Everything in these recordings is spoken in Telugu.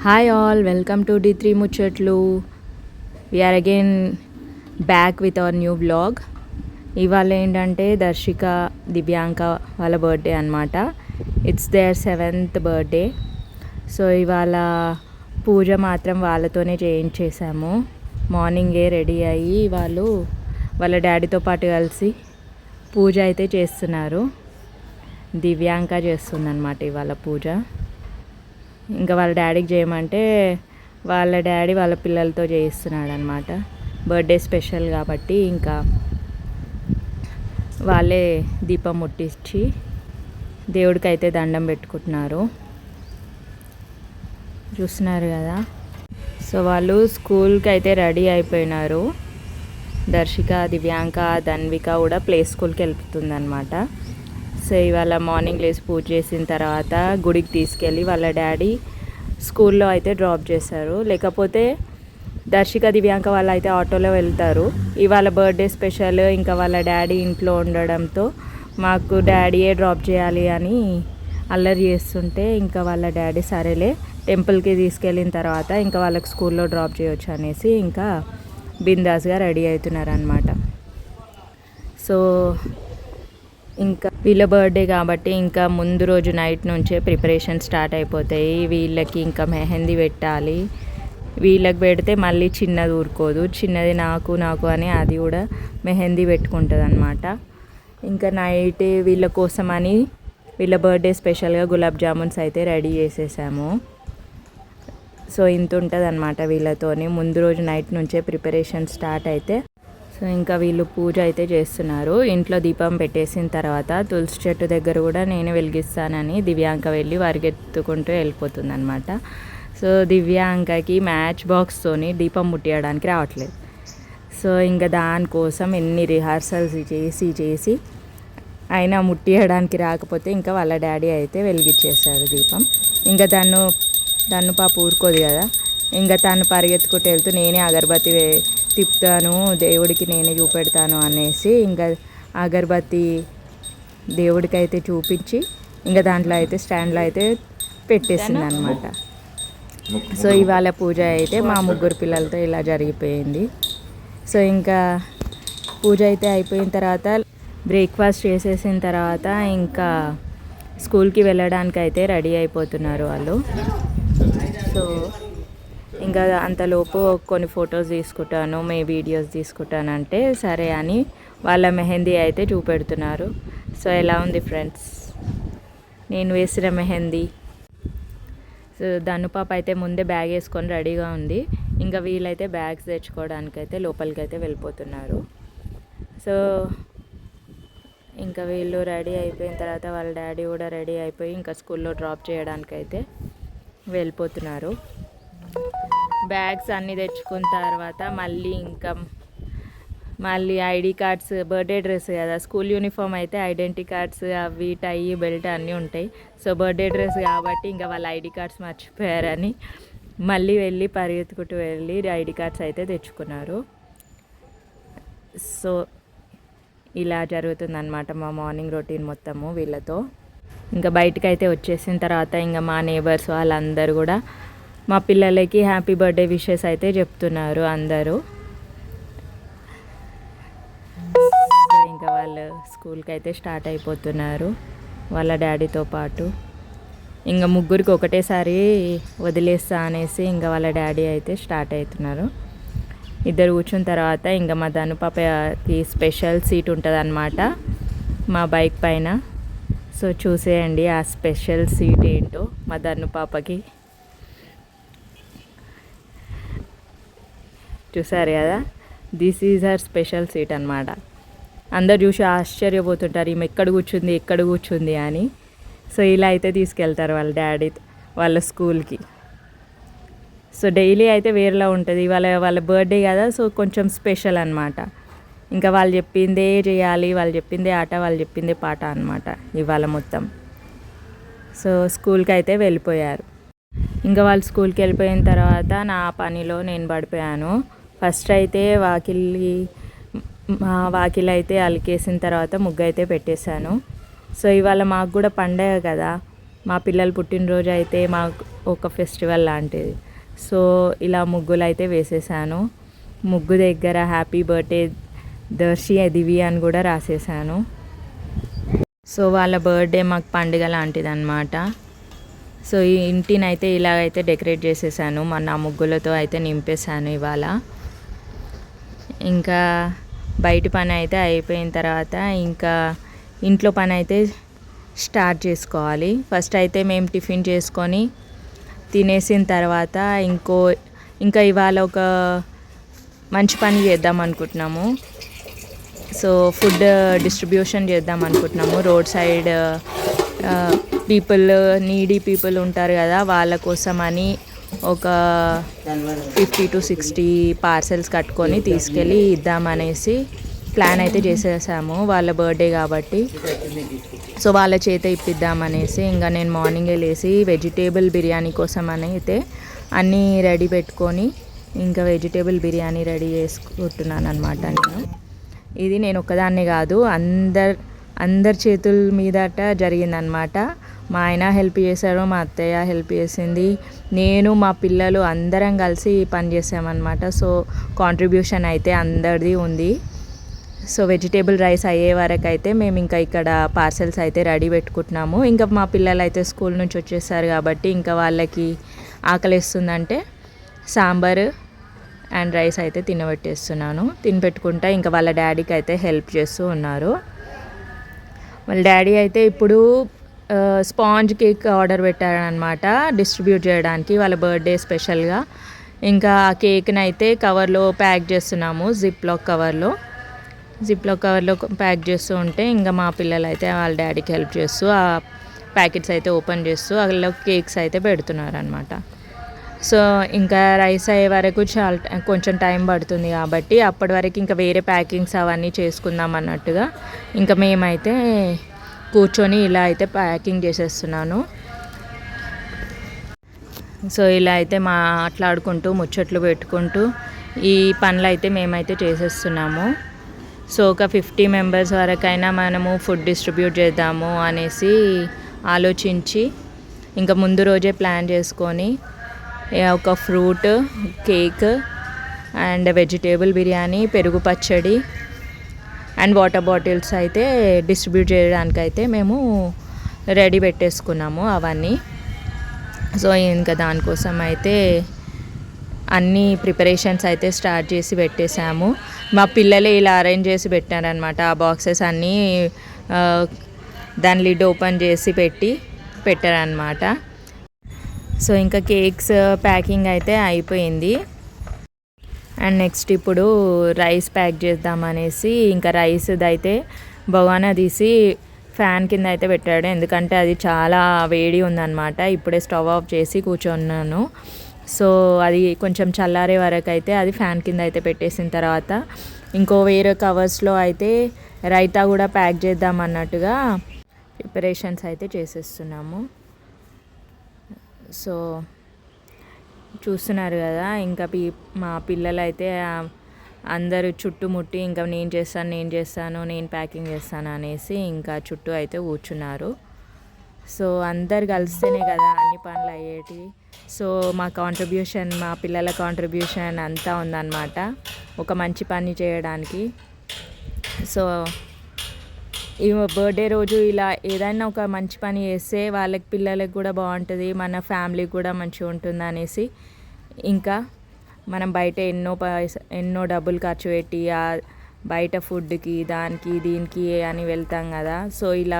Hi all, welcome to D3 ముచ్చట్లు. We are again back with our new blog. ఇవాళ ఏంటంటే దర్శిక దివ్యాంక వాళ్ళ బర్త్డే అనమాట. It's there 7th birthday. So ఇవాళ పూజ మాత్రం వాళ్ళతోనే చేయించేసాము. మార్నింగే రెడీ అయ్యి వాళ్ళ డాడీతో పాటు కలిసి పూజ అయితే చేస్తున్నారు. దివ్యాంక చేస్తుందన్నమాట ఇవాళ పూజ. ఇంకా వాళ్ళ డాడీకి చేయమంటే వాళ్ళ డాడీ వాళ్ళ పిల్లలతో చేయిస్తున్నాడు అనమాట. బర్త్డే స్పెషల్ కాబట్టి ఇంకా వాళ్ళే దీపం ముట్టించి దేవుడికి అయితే దండం పెట్టుకుంటున్నారు. చూస్తున్నారు కదా. సో వాళ్ళు స్కూల్కి అయితే రెడీ అయిపోయినారు. దర్శిక, దివ్యాంక, ధన్విక కూడా ప్లే స్కూల్కి వెళ్తుంది అనమాట. సో ఇవాళ మార్నింగ్ లేసి పూజ చేసిన తర్వాత గుడికి తీసుకెళ్ళి వాళ్ళ డాడీ స్కూల్లో అయితే డ్రాప్ చేశారు. లేకపోతే దర్శిక, దివ్యాంక వాళ్ళు అయితే ఆటోలో వెళ్తారు. ఇవాళ బర్త్డే స్పెషల్, ఇంకా వాళ్ళ డాడీ ఇంట్లో ఉండడంతో మాకు డాడీయే డ్రాప్ చేయాలి అని అల్లరి చేస్తుంటే ఇంకా వాళ్ళ డాడీ సరేలే టెంపుల్కి తీసుకెళ్ళిన తర్వాత ఇంకా వాళ్ళకి స్కూల్లో డ్రాప్ చేయొచ్చు అనేసి ఇంకా బిందాస్గా రెడీ అవుతున్నారు అనమాట. సో ఇంకా వీళ్ళ బర్త్డే కాబట్టి ఇంకా ముందు రోజు నైట్ నుంచే ప్రిపరేషన్ స్టార్ట్ అయిపోతాయి. వీళ్ళకి ఇంకా మెహందీ పెట్టాలి. వీళ్ళకి పెడితే మళ్ళీ చిన్నది ఊరుకోదు, చిన్నది నాకు అని అది కూడా మెహందీ పెట్టుకుంటుంది అనమాట. ఇంకా నైట్ వీళ్ళ కోసమని వీళ్ళ బర్త్డే స్పెషల్గా గులాబ్ జామున్స్ అయితే రెడీ చేసేసాము. సో ఇంత ఉంటుంది అనమాట వీళ్ళతోని. ముందు రోజు నైట్ నుంచే ప్రిపరేషన్ స్టార్ట్ అయితే సో ఇంకా వీళ్ళు పూజ అయితే చేస్తున్నారు. ఇంట్లో దీపం పెట్టేసిన తర్వాత తులసి చెట్టు దగ్గర కూడా నేను వెలిగిస్తానని దివ్యాంక వెళ్ళి పరిగెత్తుకుంటూ వెళ్ళిపోతుంది అనమాట. సో దివ్యాంకకి మ్యాచ్ బాక్స్తోని దీపం ముట్టియడానికి రావట్లేదు. సో ఇంకా దానికోసం ఎన్ని రిహార్సల్స్ చేసి అయినా ముట్టియడానికి రాకపోతే ఇంకా వాళ్ళ డాడీ అయితే వెలిగించేశారు దీపం. ఇంకా తను పాప ఊరుకోదు కదా, ఇంకా తను పరిగెత్తుకుంటూ వెళ్తూ నేనే అగరబత్తి తిప్పుతాను, దేవుడికి నేనే చూపెడతాను అనేసి ఇంకా అగరబత్తి దేవుడికి అయితే చూపించి ఇంకా దాంట్లో అయితే స్టాండ్లో అయితే పెట్టేసింది అనమాట. సో ఇవాళ పూజ అయితే మా ముగ్గురు పిల్లలతో ఇలా జరిగిపోయింది. సో ఇంకా పూజ అయితే అయిపోయిన తర్వాత బ్రేక్ఫాస్ట్ చేసేసిన తర్వాత ఇంకా స్కూల్కి వెళ్ళడానికి అయితే రెడీ అయిపోతున్నారు వాళ్ళు. సో ఇంకా అంతలోపు కొన్ని ఫొటోస్ తీసుకుంటాను, వీడియోస్ తీసుకుంటానంటే సరే అని వాళ్ళ మెహందీ అయితే చూపెడుతున్నారు. సో ఎలా ఉంది ఫ్రెండ్స్ నేను వేసిన మెహందీ? సో ధనుపాప అయితే ముందే బ్యాగ్ వేసుకొని రెడీగా ఉంది. ఇంకా వీళ్ళైతే బ్యాగ్స్ తెచ్చుకోవడానికైతే లోపలికి అయితే వెళ్ళిపోతున్నారు. సో ఇంకా వీళ్ళు రెడీ అయిపోయిన తర్వాత వాళ్ళ డాడీ కూడా రెడీ అయిపోయి ఇంకా స్కూల్లో డ్రాప్ చేయడానికైతే వెళ్ళిపోతున్నారు. బ్యాగ్స్ అన్నీ తెచ్చుకున్న తర్వాత మళ్ళీ ఐడి కార్డ్స్, బర్త్డే డ్రెస్ కదా, స్కూల్ యూనిఫామ్ అయితే ఐడెంటిటీ కార్డ్స్ అవి టై బెల్ట్ అన్నీ ఉంటాయి. సో బర్త్డే డ్రెస్ కాబట్టి ఇంకా వాళ్ళ ఐడి కార్డ్స్ మర్చిపోయారని మళ్ళీ పరిగెత్తుకుంటూ వెళ్ళి ఐడి కార్డ్స్ అయితే తెచ్చుకున్నారు. సో ఇలా జరుగుతుందన్నమాట మా మార్నింగ్ రొటీన్ మొత్తము వీళ్ళతో. ఇంకా బయటకు అయితే వచ్చేసిన తర్వాత ఇంకా మా నేబర్స్ వాళ్ళందరూ కూడా మా పిల్లలకి హ్యాపీ బర్త్డే విషెస్ అయితే చెప్తున్నారు అందరూ. ఇంకా వాళ్ళు స్కూల్కి అయితే స్టార్ట్ అయిపోతున్నారు వాళ్ళ డాడీతో పాటు. ఇంకా ముగ్గురికి ఒకటేసారి వదిలేస్తా అనేసి ఇంకా వాళ్ళ డాడీ అయితే స్టార్ట్ అవుతున్నారు. ఇద్దరు కూర్చున్న తర్వాత ఇంకా మా ధను పాపకి స్పెషల్ సీట్ ఉంటుంది అన్నమాట మా బైక్ పైన. సో చూసేయండి ఆ స్పెషల్ సీట్ ఏంటో మా ధను పాపకి. చూసారు కదా, this is her special seat అనమాట. అందరు చూసి ఆశ్చర్యపోతుంటారు ఈమె ఎక్కడ కూర్చుంది అని. సో ఇలా అయితే తీసుకెళ్తారు వాళ్ళ డాడీ వాళ్ళ స్కూల్కి. సో డైలీ అయితే వేరేలా ఉంటుంది, వాళ్ళ బర్త్డే కదా, సో కొంచెం స్పెషల్ అనమాట. ఇంకా వాళ్ళు చెప్పిందే చేయాలి, వాళ్ళు చెప్పిందే ఆట, వాళ్ళు చెప్పిందే పాట అనమాట ఇవాళ మొత్తం. సో స్కూల్కి అయితే వెళ్ళిపోయారు. ఇంకా వాళ్ళు స్కూల్కి వెళ్ళిపోయిన తర్వాత నా పనిలో నేను పడిపోయాను. ఫస్ట్ అయితే వాకిలి అయితే అలికేసిన తర్వాత ముగ్గు అయితే పెట్టేశాను. సో ఇవాళ మాకు కూడా పండగ కదా, మా పిల్లలు పుట్టినరోజు అయితే మాకు ఒక ఫెస్టివల్ లాంటిది. సో ఇలా ముగ్గులు అయితే వేసేసాను. ముగ్గు దగ్గర హ్యాపీ బర్త్డే దర్శి దివి అని కూడా రాసేసాను. సో వాళ్ళ బర్త్డే మాకు పండుగ లాంటిది అనమాట. సో ఈ ఇంటిని అయితే ఇలాగైతే డెకరేట్ చేసేసాను. నా ముగ్గులతో అయితే నింపేశాను ఇవాళ. ఇంకా బయట పని అయితే అయిపోయిన తర్వాత ఇంకా ఇంట్లో పని అయితే స్టార్ట్ చేసుకోవాలి. ఫస్ట్ అయితే మేము టిఫిన్ చేసుకొని తినేసిన తర్వాత ఇంకా ఇవాళ ఒక మంచి పని చేద్దాం అనుకుంటున్నాము. సో ఫుడ్ డిస్ట్రిబ్యూషన్ చేద్దాం అనుకుంటున్నాము. రోడ్ సైడ్ నీడీ పీపుల్ ఉంటారు కదా, వాళ్ళ కోసం అని ఒక 50 to 60 పార్సెల్స్ కట్టుకొని తీసుకెళ్ళి ఇద్దామనేసి ప్లాన్ అయితే చేసేసాము. వాళ్ళ బర్త్డే కాబట్టి సో వాళ్ళ చేత ఇప్పిద్దామనేసి ఇంకా నేను మార్నింగే లేచి వెజిటేబుల్ బిర్యానీ కోసం అని అయితే అన్నీ రెడీ పెట్టుకొని ఇంకా వెజిటేబుల్ బిర్యానీ రెడీ చేసుకుంటున్నాను అనమాట. ఇది నేను ఒక్కదాన్నే కాదు, అందరి చేతుల మీదట జరిగిందనమాట. మా ఆయన హెల్ప్ చేశారు, మా అత్తయ్య హెల్ప్ చేసింది, నేను మా పిల్లలు అందరం కలిసి పని చేసామన్నమాట. సో కాంట్రిబ్యూషన్ అయితే అందరిది ఉంది. సో వెజిటేబుల్ రైస్ అయ్యే వరకు అయితే మేము ఇంకా ఇక్కడ పార్సెల్స్ అయితే రెడీ పెట్టుకుంటున్నాము. ఇంకా మా పిల్లలు అయితే స్కూల్ నుంచి వచ్చేసారు కాబట్టి ఇంకా వాళ్ళకి ఆకలిస్తుందంటే సాంబార్ అండ్ రైస్ అయితే తినబెట్టేస్తున్నాను. తినిపెట్టుకుంటా ఇంకా వాళ్ళ డాడీకి అయితే హెల్ప్ చేస్తూ ఉన్నారు. వాళ్ళ డాడీ అయితే ఇప్పుడు స్పాంజ్ కేక్ ఆర్డర్ పెట్టారనమాట డిస్ట్రిబ్యూట్ చేయడానికి వాళ్ళ బర్త్డే స్పెషల్గా. ఇంకా ఆ కేక్ని అయితే కవర్లో ప్యాక్ చేస్తున్నాము. జిప్లాక్ కవర్లో ప్యాక్ చేస్తూ ఉంటే ఇంకా మా పిల్లలు అయితే వాళ్ళ డాడీకి హెల్ప్ చేస్తూ ఆ ప్యాకెట్స్ అయితే ఓపెన్ చేస్తూ అందులో కేక్స్ అయితే పెడుతున్నారు అనమాట. సో ఇంకా రైస్ అయ్యే వరకు కొంచెం టైం పడుతుంది కాబట్టి అప్పటి వరకు ఇంకా వేరే ప్యాకింగ్స్ అవన్నీ చేసుకుందాం అన్నట్టుగా ఇంకా మేమైతే కూర్చొని ఇలా అయితే ప్యాకింగ్ చేసేస్తున్నాను. సో ఇలా అయితే మాట్లాడుకుంటూ ముచ్చట్లు పెట్టుకుంటూ ఈ పనులు అయితే మేమైతే చేసేస్తున్నాము. సో ఒక 50 మెంబర్స్ వరకైనా మనము ఫుడ్ డిస్ట్రిబ్యూట్ చేద్దాము అనేసి ఆలోచించి ఇంకా ముందు రోజే ప్లాన్ చేసుకొని ఒక fruit cake and vegetable biryani, పెరుగు పచ్చడి అండ్ వాటర్ బాటిల్స్ అయితే డిస్ట్రిబ్యూట్ చేయడానికైతే మేము రెడీ పెట్టేసుకున్నాము అవన్నీ. సో ఇంకా దానికోసం అయితే అన్ని ప్రిపరేషన్స్ అయితే స్టార్ట్ చేసి పెట్టేశాము. మా పిల్లలే ఇలా అరేంజ్ చేసి పెట్టారనమాట. ఆ బాక్సెస్ అన్నీ దాని లిడ్ ఓపెన్ చేసి పెట్టారనమాట. సో ఇంకా కేక్స్ ప్యాకింగ్ అయితే అయిపోయింది. అండ్ నెక్స్ట్ ఇప్పుడు రైస్ ప్యాక్ చేద్దామనేసి ఇంకా రైస్ది అయితే బగానా తీసి ఫ్యాన్ కింద అయితే పెట్టాడు. ఎందుకంటే అది చాలా వేడి ఉందన్నమాట. ఇప్పుడే స్టవ్ ఆఫ్ చేసి కూర్చున్నాను. సో అది కొంచెం చల్లారే వరకు అయితే అది ఫ్యాన్ కింద అయితే పెట్టేసిన తర్వాత ఇంకో వేరే కవర్స్లో అయితే రైతా కూడా ప్యాక్ చేద్దాం అన్నట్టుగా ప్రిపరేషన్స్ అయితే చేసేస్తున్నాము. సో చూస్తున్నారు కదా, ఇంకా మా పిల్లలు అయితే అందరూ చుట్టుముట్టి ఇంకా నేను చేస్తాను నేను ప్యాకింగ్ చేస్తాను అనేసి ఇంకా చుట్టూ అయితే కూర్చున్నారు. సో అందరు కలిస్తేనే కదా అన్ని పనులు అయ్యేటివి. సో మా పిల్లల కాంట్రిబ్యూషన్ అంతా ఉందన్నమాట ఒక మంచి పని చేయడానికి. సో ఈ బర్త్డే రోజు ఇలా ఏదైనా ఒక మంచి పని చేస్తే వాళ్ళకి పిల్లలకి కూడా బాగుంటుంది, మన ఫ్యామిలీకి కూడా మంచిగా ఉంటుంది అనేసి ఇంకా మనం బయట ఎన్నో డబ్బులు ఖర్చు పెట్టి బయట ఫుడ్కి దానికి దీనికి అని వెళ్తాం కదా. సో ఇలా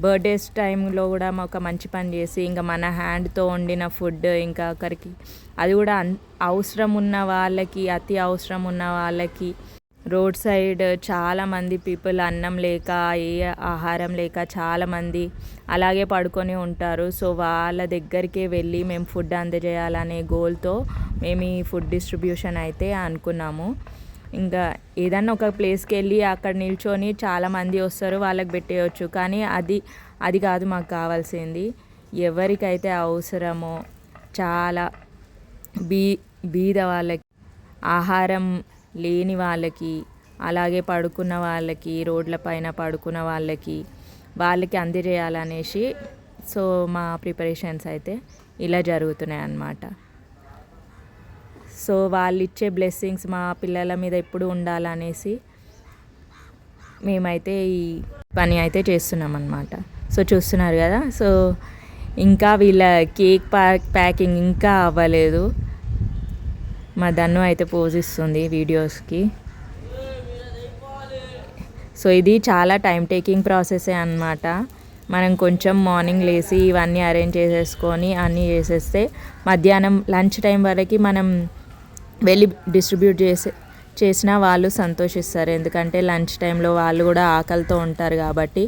బర్త్డేస్ టైంలో కూడా ఒక మంచి పని చేసి ఇంకా మన హ్యాండ్తో వండిన ఫుడ్ ఇంకా ఒకరికి అది కూడా అవసరం ఉన్న వాళ్ళకి, అతి అవసరం ఉన్న వాళ్ళకి, రోడ్ సైడ్ చాలామంది పీపుల్ అన్నం లేక ఆహారం లేక చాలామంది అలాగే పడుకొని ఉంటారు. సో వాళ్ళ దగ్గరికి వెళ్ళి మేము ఫుడ్ అందజేయాలనే గోల్తో మేము ఈ ఫుడ్ డిస్ట్రిబ్యూషన్ అయితే అనుకున్నాము. ఇంకా ఏదన్నా ఒక ప్లేస్కి వెళ్ళి అక్కడ నిల్చొని చాలామంది వస్తారు వాళ్ళకి పెట్టేయచ్చు, కానీ అది కాదు మాకు కావాల్సింది. ఎవరికైతే అవసరమో చాలా బీద వాళ్ళకి, ఆహారం లేని వాళ్ళకి, అలాగే పడుకున్న వాళ్ళకి, రోడ్ల పైన పడుకున్న వాళ్ళకి అందజేయాలనేసి సో మా ప్రిపరేషన్స్ అయితే ఇలా జరుగుతున్నాయి అన్నమాట. సో వాళ్ళు ఇచ్చే బ్లెస్సింగ్స్ మా పిల్లల మీద ఎప్పుడు ఉండాలనేసి మేమైతే ఈ పని అయితే చేస్తున్నాం అన్నమాట. సో చూస్తున్నారు కదా. సో ఇంకా వీళ్ళ కేక్ ప్యాకింగ్ ఇంకా అవ్వలేదు. మా దన్ను అయితే పోజిస్తుంది వీడియోస్కి. సో ఇది చాలా టైం టేకింగ్ ప్రాసెసే అన్నమాట. మనం కొంచెం మార్నింగ్ లేచి ఇవన్నీ అరేంజ్ చేసేసుకొని అన్నీ చేసేస్తే మధ్యాహ్నం లంచ్ టైం వరకు మనం వెళ్ళి డిస్ట్రిబ్యూట్ చేసినా వాళ్ళు సంతోషిస్తారు. ఎందుకంటే లంచ్ టైంలో వాళ్ళు కూడా ఆకలితో ఉంటారు కాబట్టి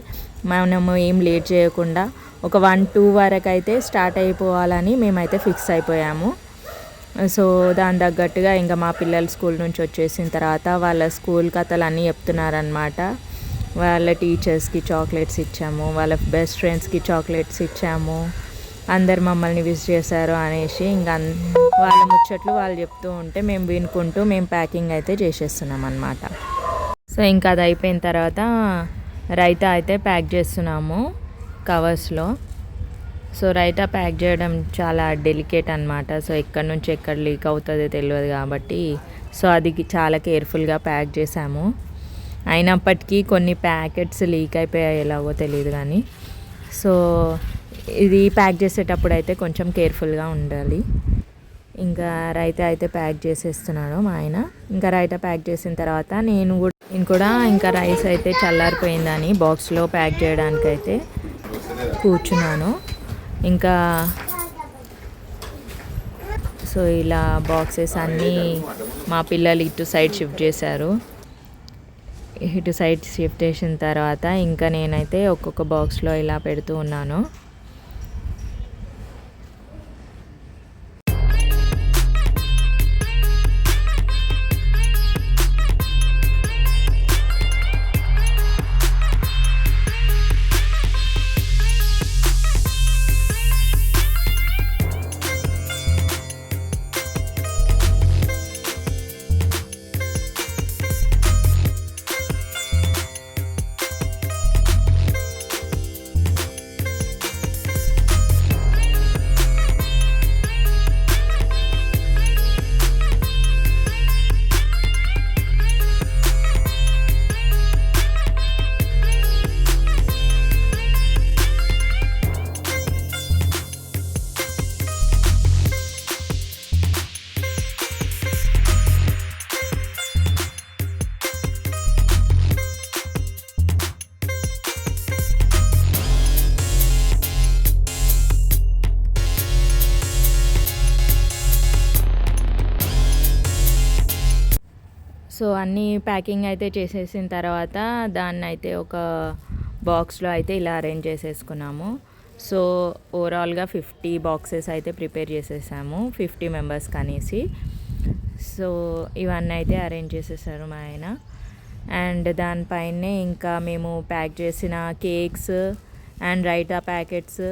మనము ఏం లేట్ చేయకుండా ఒక 1-2 వరకు అయితే స్టార్ట్ అయిపోవాలని మేమైతే ఫిక్స్ అయిపోయాము. సో దాని తగ్గట్టుగా ఇంకా మా పిల్లలు స్కూల్ నుంచి వచ్చేసిన తర్వాత వాళ్ళ స్కూల్ కథలు అన్నీ చెప్తున్నారనమాట. వాళ్ళ టీచర్స్కి చాక్లెట్స్ ఇచ్చాము, వాళ్ళ బెస్ట్ ఫ్రెండ్స్కి చాక్లెట్స్ ఇచ్చాము, అందరు మమ్మల్ని విష్ చేశారు అనేసి ఇంకా వాళ్ళ ముచ్చట్లు వాళ్ళు చెప్తూ ఉంటే మేము వినుకుంటూ మేము ప్యాకింగ్ అయితే చేసేస్తున్నాం అన్నమాట. సో ఇంకా అది అయిపోయిన తర్వాత రైతా అయితే ప్యాక్ చేస్తున్నాము కవర్స్లో. సో రైతా ప్యాక్ చేయడం చాలా డెలికేట్ అనమాట. సో ఎక్కడి నుంచి ఎక్కడ లీక్ అవుతుందో తెలియదు కాబట్టి సో అది చాలా కేర్ఫుల్గా ప్యాక్ చేసాము. అయినప్పటికీ కొన్ని ప్యాకెట్స్ లీక్ అయిపోయాయి, ఎలాగో తెలియదు కానీ. సో ఇది ప్యాక్ చేసేటప్పుడు అయితే కొంచెం కేర్ఫుల్గా ఉండాలి. ఇంకా రైతా అయితే ప్యాక్ చేసేస్తున్నాను మా ఆయన. ఇంకా రైతా ప్యాక్ చేసిన తర్వాత నేను కూడా ఇంకా రైస్ అయితే చల్లారిపోయిందని బాక్స్లో ప్యాక్ చేయడానికైతే కూర్చున్నాను. ఇంకా సో ఇలా బాక్సెస్ అన్నీ మా పిల్లలు ఇటు సైడ్ షిఫ్ట్ చేశారు. ఇటు సైడ్ షిఫ్ట్ చేసిన తర్వాత ఇంకా నేనైతే ఒక్కొక్క బాక్స్లో ఇలా పెడుతూ ఉన్నాను. సో అన్నీ ప్యాకింగ్ అయితే చేసేసిన తర్వాత దాన్ని అయితే ఒక బాక్స్లో అయితే ఇలా అరేంజ్ చేసేసుకున్నాము. సో ఓవరాల్గా 50 బాక్సెస్ అయితే ప్రిపేర్ చేసేసాము 50 మెంబర్స్కి అనేసి. సో ఇవన్నీ అయితే అరేంజ్ చేసేసారు మా ఆయన. అండ్ దానిపైనే ఇంకా మేము ప్యాక్ చేసిన cakes and raita packets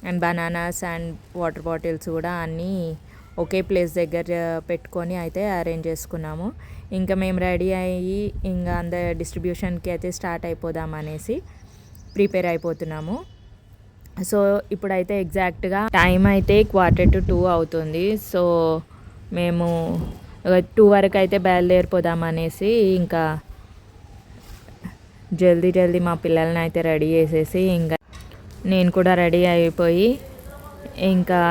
and bananas and water bottles కూడా అన్నీ ఒకే ప్లేస్ దగ్గర పెట్టుకొని అయితే అరేంజ్ చేసుకున్నాము. ఇంకా మేము రెడీ అయ్యి ఇంకా అందరు డిస్ట్రిబ్యూషన్కి అయితే స్టార్ట్ అయిపోదాం అనేసి ప్రిపేర్ అయిపోతున్నాము. సో ఇప్పుడైతే ఎగ్జాక్ట్గా టైం అయితే 1:45 అవుతుంది. సో మేము 2 వరకు అయితే బయలుదేరిపోదాం అనేసి ఇంకా జల్దీ మా పిల్లల్ని అయితే రెడీ చేసేసి ఇంకా నేను కూడా రెడీ అయిపోయి ఇంకా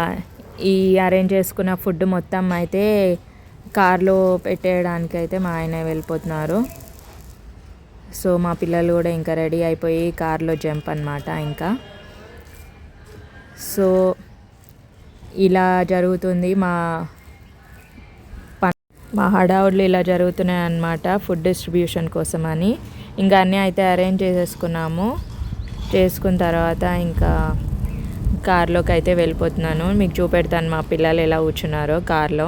ఈ అరేంజ్ చేసుకున్న ఫుడ్ మొత్తం అయితే కార్లో పెట్టేయడానికి అయితే మా ఆయన వెళ్ళిపోతున్నారు. సో మా పిల్లలు కూడా ఇంకా రెడీ అయిపోయి కార్లో జంప్ అన్నమాట. ఇంకా సో ఇలా జరుగుతుంది మా హడావుడ్లు ఇలా జరుగుతున్నాయి అన్నమాట ఫుడ్ డిస్ట్రిబ్యూషన్ కోసం అని. ఇంకా అన్నీ అయితే అరేంజ్ చేసేసుకున్నాము. చేసుకున్న తర్వాత ఇంకా కార్లోకి అయితే వెళ్ళిపోతున్నాను. మీకు చూపెడతాను మా పిల్లలు ఎలా కూర్చున్నారో కార్లో.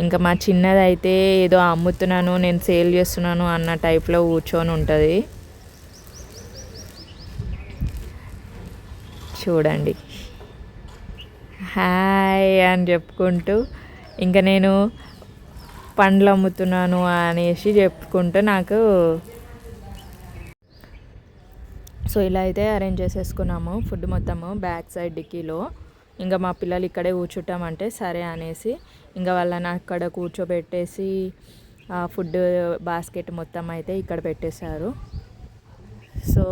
ఇంకా మా చిన్నదైతే ఏదో అమ్ముతున్నాను నేను సేల్ చేస్తున్నాను అన్న టైప్లో కూర్చొని ఉంటుంది. చూడండి హాయ్ అని చెప్పుకుంటూ ఇంకా నేను పండ్లు అమ్ముతున్నాను అనేసి చెప్పుకుంటూ నాకు సో ఇలా అయితే అరేంజ్ చేసేసుకున్నాము ఫుడ్ మొత్తము బ్యాక్ సైడ్ డిక్కీలో. ఇంకా మా పిల్లలు ఇక్కడే కూర్చుంటామంటే సరే అనేసి ఇంకా వాళ్ళని అక్కడ కూర్చోబెట్టేసి ఫుడ్ బాస్కెట్ మొత్తం అయితే ఇక్కడ పెట్టేశారు. సో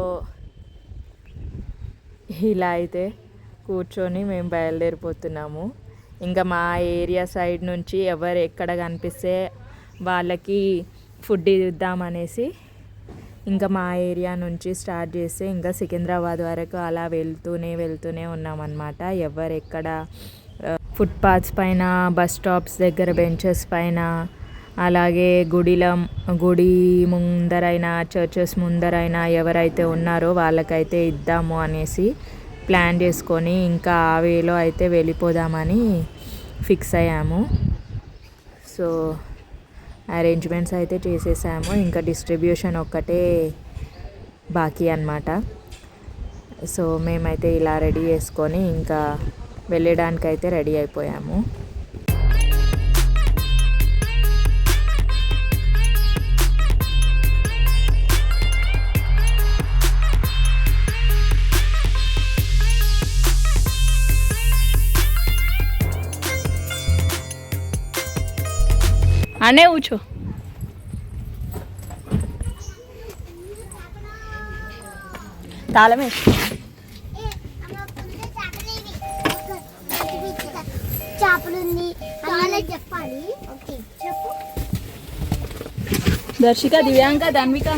ఇలా అయితే కూర్చొని మేము బయలుదేరిపోతున్నాము. ఇంకా మా ఏరియా సైడ్ నుంచి ఎవరు ఎక్కడ కనిపిస్తే వాళ్ళకి ఫుడ్ ఇద్దామనేసి ఇంకా మా ఏరియా నుంచి స్టార్ట్ చేస్తే ఇంకా సికింద్రాబాద్ వరకు అలా వెళ్తూనే ఉన్నామన్నమాట. ఎవరు ఎక్కడ ఫుట్పాత్స్ పైన, బస్ స్టాప్స్ దగ్గర బెంచెస్ పైన, అలాగే గుడి ముందరైనా చర్చెస్ ముందరైనా ఎవరైతే ఉన్నారో వాళ్ళకైతే ఇద్దాము అనేసి ప్లాన్ చేసుకొని ఇంకా ఆ వేలో అయితే వెళ్ళిపోదామని ఫిక్స్ అయ్యాము. సో అరేంజ్మెంట్స్ అయితే చేసేసాము. ఇంకా డిస్ట్రిబ్యూషన్ ఒక్కటే బాకీ అన్నమాట. సో మేమైతే ఇలా రెడీ చేసుకొని ఇంకా వెళ్ళడానికైతే రెడీ అయిపోయాము. అనే కూర్చో. తాళమే దర్శిక, దివ్యాంక, ధన్విక.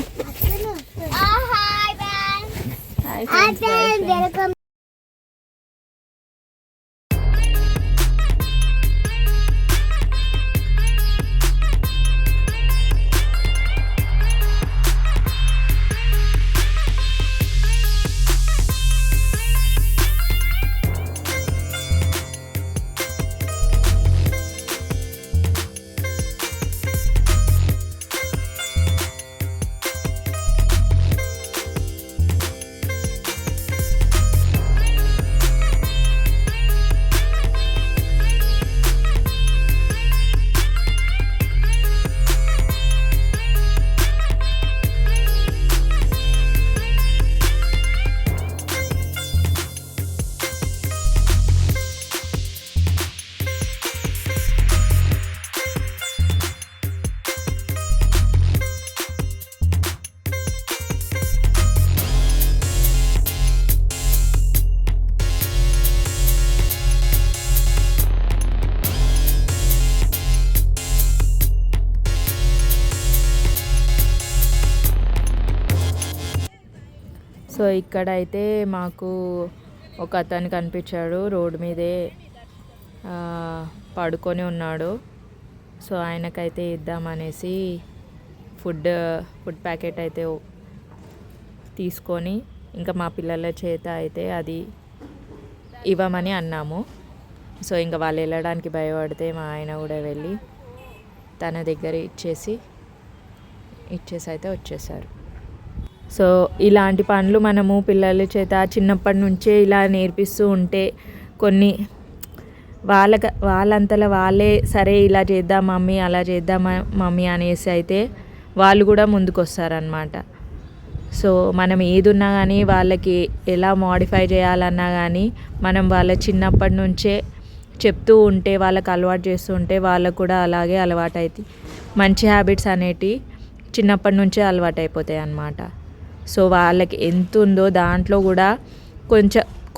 సో ఇక్కడైతే మాకు ఒక అతను కనిపించాడు, రోడ్డు మీదే పడుకొని ఉన్నాడు. సో ఆయనకైతే ఇద్దామనేసి ఫుడ్ ప్యాకెట్ అయితే తీసుకొని ఇంకా మా పిల్లల చేత అయితే అది ఇవ్వమని అన్నాము. సో ఇంకా వాళ్ళు వెళ్ళడానికి భయపడితే మా ఆయన కూడా వెళ్ళి తన దగ్గర ఇచ్చేసి అయితే వచ్చేసారు. సో ఇలాంటి పనులు మనము పిల్లల చేత చిన్నప్పటి నుంచే ఇలా నేర్పిస్తూ ఉంటే కొన్ని వాళ్ళంతలో వాళ్ళే సరే ఇలా చేద్దాం మమ్మీ, అలా చేద్దాం మమ్మీ అనేసి అయితే వాళ్ళు కూడా ముందుకు వస్తారనమాట. సో మనం ఏది ఉన్నా కానీ వాళ్ళకి ఎలా మోడిఫై చేయాలన్నా కానీ మనం వాళ్ళ చిన్నప్పటి నుంచే చెప్తూ ఉంటే, వాళ్ళకి అలవాటు చేస్తూ ఉంటే వాళ్ళకు కూడా అలాగే అలవాటు అవుతాయి. మంచి హ్యాబిట్స్ అనేటివి చిన్నప్పటి నుంచే అలవాటు అయిపోతాయి అన్నమాట. సో వాళ్ళకి ఎంత ఉందో దాంట్లో కూడా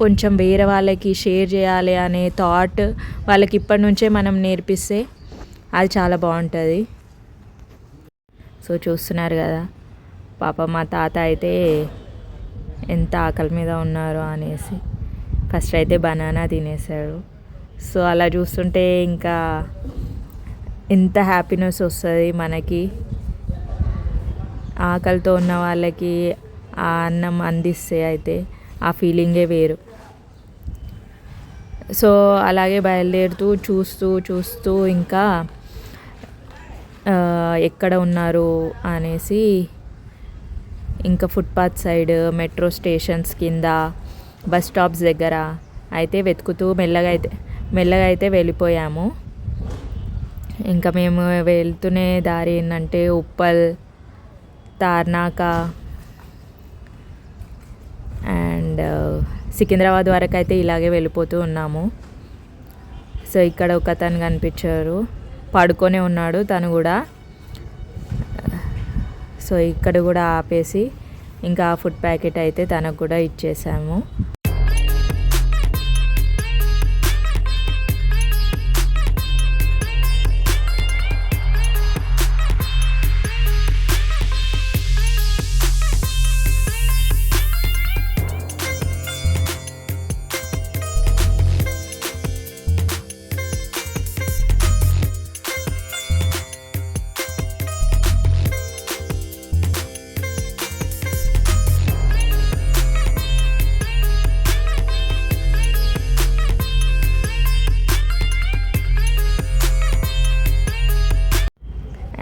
కొంచెం వేరే వాళ్ళకి షేర్ చేయాలి అనే థాట్ వాళ్ళకి ఇప్పటి నుంచే మనం నేర్పిస్తే అది చాలా బాగుంటుంది. సో చూస్తున్నారు కదా పాప మా తాత అయితే ఎంత ఆకలి మీద ఉన్నారో అనేసి ఫస్ట్ అయితే బనానా తినేసాడు. సో అలా చూస్తుంటే ఇంకా ఎంత హ్యాపీనెస్ వస్తుంది మనకి. ఆకలితో ఉన్న వాళ్ళకి ఆ అన్నం అందిస్తే అయితే ఆ ఫీలింగే వేరు. సో అలాగే బయలుదేరుతూ చూస్తూ ఇంకా ఎక్కడ ఉన్నారు అనేసి ఇంకా ఫుట్పాత్ సైడ్, మెట్రో స్టేషన్స్ కింద, బస్ స్టాప్స్ దగ్గర అయితే వెతుకుతూ మెల్లగా అయితే వెళ్ళిపోయాము. ఇంకా మేము వెళ్తూనే దారి ఏంటంటే ఉప్పల్, తార్నాక, అండ్ సికింద్రాబాద్ వరకు అయితే ఇలాగే వెళ్ళిపోతూ ఉన్నాము. సో ఇక్కడ ఒక అతను కనిపించారు, పడుకొనే ఉన్నాడు తను కూడా. సో ఇక్కడ కూడా ఆపేసి ఇంకా ఫుడ్ ప్యాకెట్ అయితే తనకు కూడా ఇచ్చేసాము.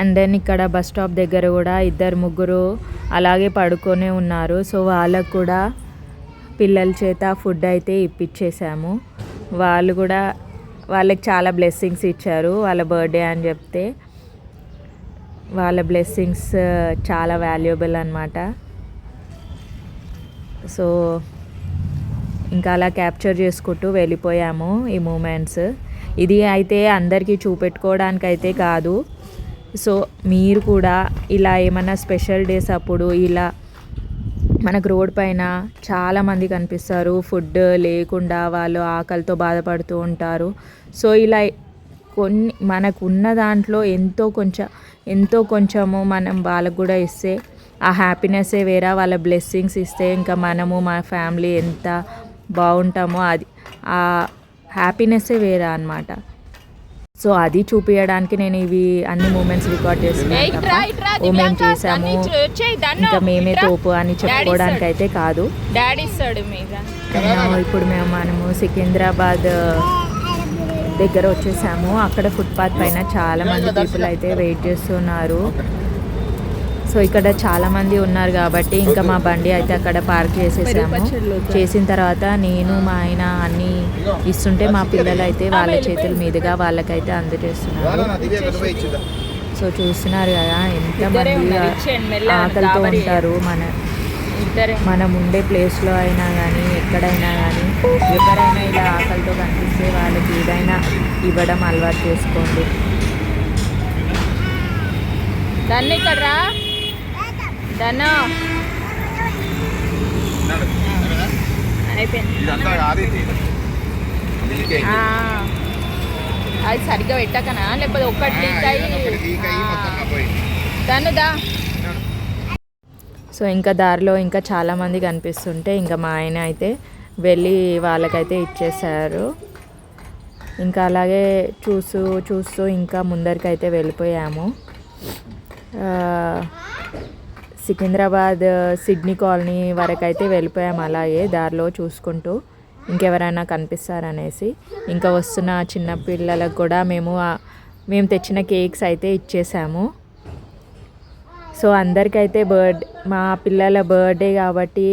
అండ్ దెన్ ఇక్కడ బస్ స్టాప్ దగ్గర కూడా 2-3 అలాగే పడుకొనే ఉన్నారు. సో వాళ్ళకు కూడా పిల్లల చేత ఫుడ్ అయితే ఇప్పించేసాము. వాళ్ళు కూడా వాళ్ళకి చాలా బ్లెస్సింగ్స్ ఇచ్చారు. వాళ్ళ బర్త్డే అని చెప్తే వాళ్ళ బ్లెస్సింగ్స్ చాలా వాల్యుబుల్ అన్నమాట. సో ఇంకా అలా క్యాప్చర్ చేసుకుంటూ వెళ్ళిపోయాము ఈ మూమెంట్స్. ఇది అయితే అందరికీ చూపెట్టుకోవడానికి అయితే కాదు. సో మీరు కూడా ఇలా ఏమైనా స్పెషల్ డేస్ అప్పుడు ఇలా మనకు రోడ్ పైన చాలామంది కనిపిస్తారు, ఫుడ్ లేకుండా వాళ్ళు ఆకలితో బాధపడుతూ ఉంటారు. సో ఇలా కొన్ని మనకు ఉన్న దాంట్లో ఎంతో కొంచెము మనం వాళ్ళకు కూడా ఇస్తే ఆ హ్యాపీనెస్సే వేరే. వాళ్ళ బ్లెస్సింగ్స్ ఇస్తే ఇంకా మనము మన ఫ్యామిలీ ఎంత బాగుంటామో అది ఆ హ్యాపీనెస్సే వేరే అన్నమాట. సో అది చూపించడానికి నేను ఇవి అన్ని మూమెంట్స్ రికార్డ్ చేస్తున్నాను తప్ప మేము చేసాము ఇంకా మేమే తోపు అని చెప్పుకోవడానికి అయితే కాదు. ఇప్పుడు మనము సికింద్రాబాద్ దగ్గర వచ్చేసాము. అక్కడ ఫుట్పాత్ పైన చాలామంది పీపుల్ అయితే వెయిట్ చేస్తున్నారు. సో ఇక్కడ చాలామంది ఉన్నారు కాబట్టి ఇంకా మా బండి అయితే అక్కడ పార్క్ చేసేసాము. చేసిన తర్వాత నేను మా ఆయన అన్నీ ఇస్తుంటే మా పిల్లలు అయితే వాళ్ళ చేతుల మీదుగా వాళ్ళకైతే అందజేస్తున్నారు. సో చూస్తున్నారు కదా ఎంతమంది ఆకలితో ఉంటారు. మనం ఉండే ప్లేస్లో అయినా కానీ ఎక్కడైనా కానీ ఎవరైనా ఇలా ఆకలితో కనిపిస్తే వాళ్ళకి ఏదైనా ఇవ్వడం అలవాటు చేసుకోండి. దాన్ని ఇక్కడ దాన్ని అది సరిగ్గా పెట్టకనా లేకపోతే ఒక్కటి దాన్నుదా. సో ఇంకా దారిలో ఇంకా చాలామంది కనిపిస్తుంటే ఇంకా మా ఆయన అయితే వెళ్ళి వాళ్ళకైతే ఇచ్చేసారు. ఇంకా అలాగే చూస్తూ ఇంకా ముందరికైతే వెళ్ళిపోయాము. సికింద్రాబాద్ సిడ్నీ కాలనీ వరకు అయితే వెళ్ళిపోయాము. అలాగే దారిలో చూసుకుంటూ ఇంకెవరైనా కనిపిస్తారనేసి ఇంకా వస్తున్న చిన్న పిల్లలకు కూడా మేము తెచ్చిన కేక్స్ అయితే ఇచ్చేసాము. సో అందరికైతే మా పిల్లల బర్త్డే కాబట్టి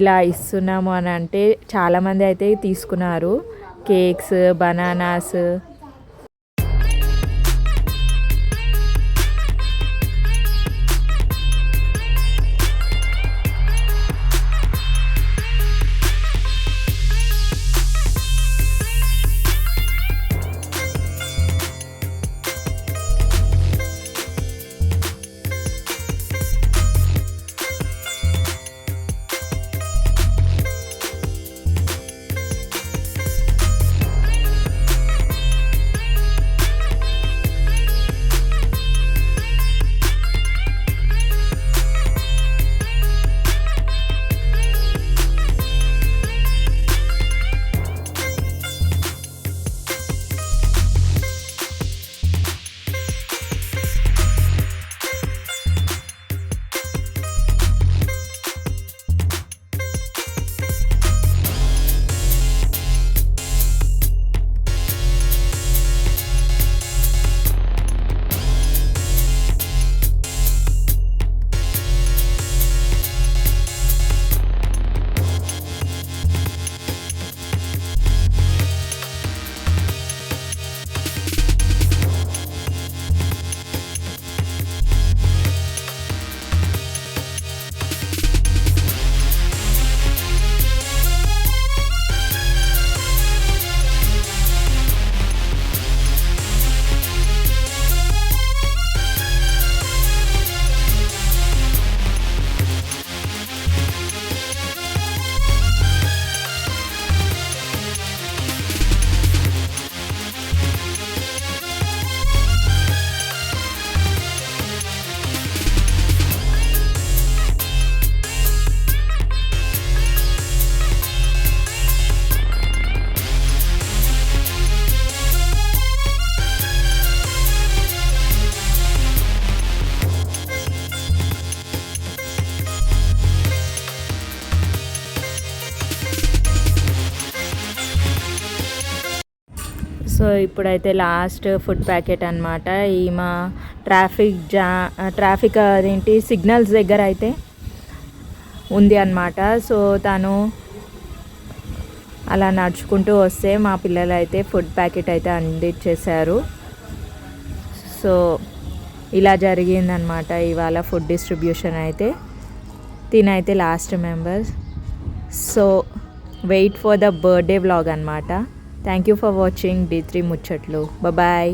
ఇలా ఇస్తున్నాము అని అంటే చాలామంది అయితే తీసుకున్నారు కేక్స్, బనానాస్. ఇప్పుడైతే లాస్ట్ ఫుడ్ ప్యాకెట్ అనమాట. ఈమె ట్రాఫిక్ అదేంటి సిగ్నల్స్ దగ్గర అయితే ఉంది అనమాట. సో తను అలా నడుచుకుంటూ వస్తే మా పిల్లలు అయితే ఫుడ్ ప్యాకెట్ అయితే అందించేశారు. సో ఇలా జరిగిందనమాట ఇవాళ ఫుడ్ డిస్ట్రిబ్యూషన్ అయితే. తినైతే last members. So wait for the birthday vlog అనమాట. Thank you for watching D3 ముచ్చట్లు. బాయ్.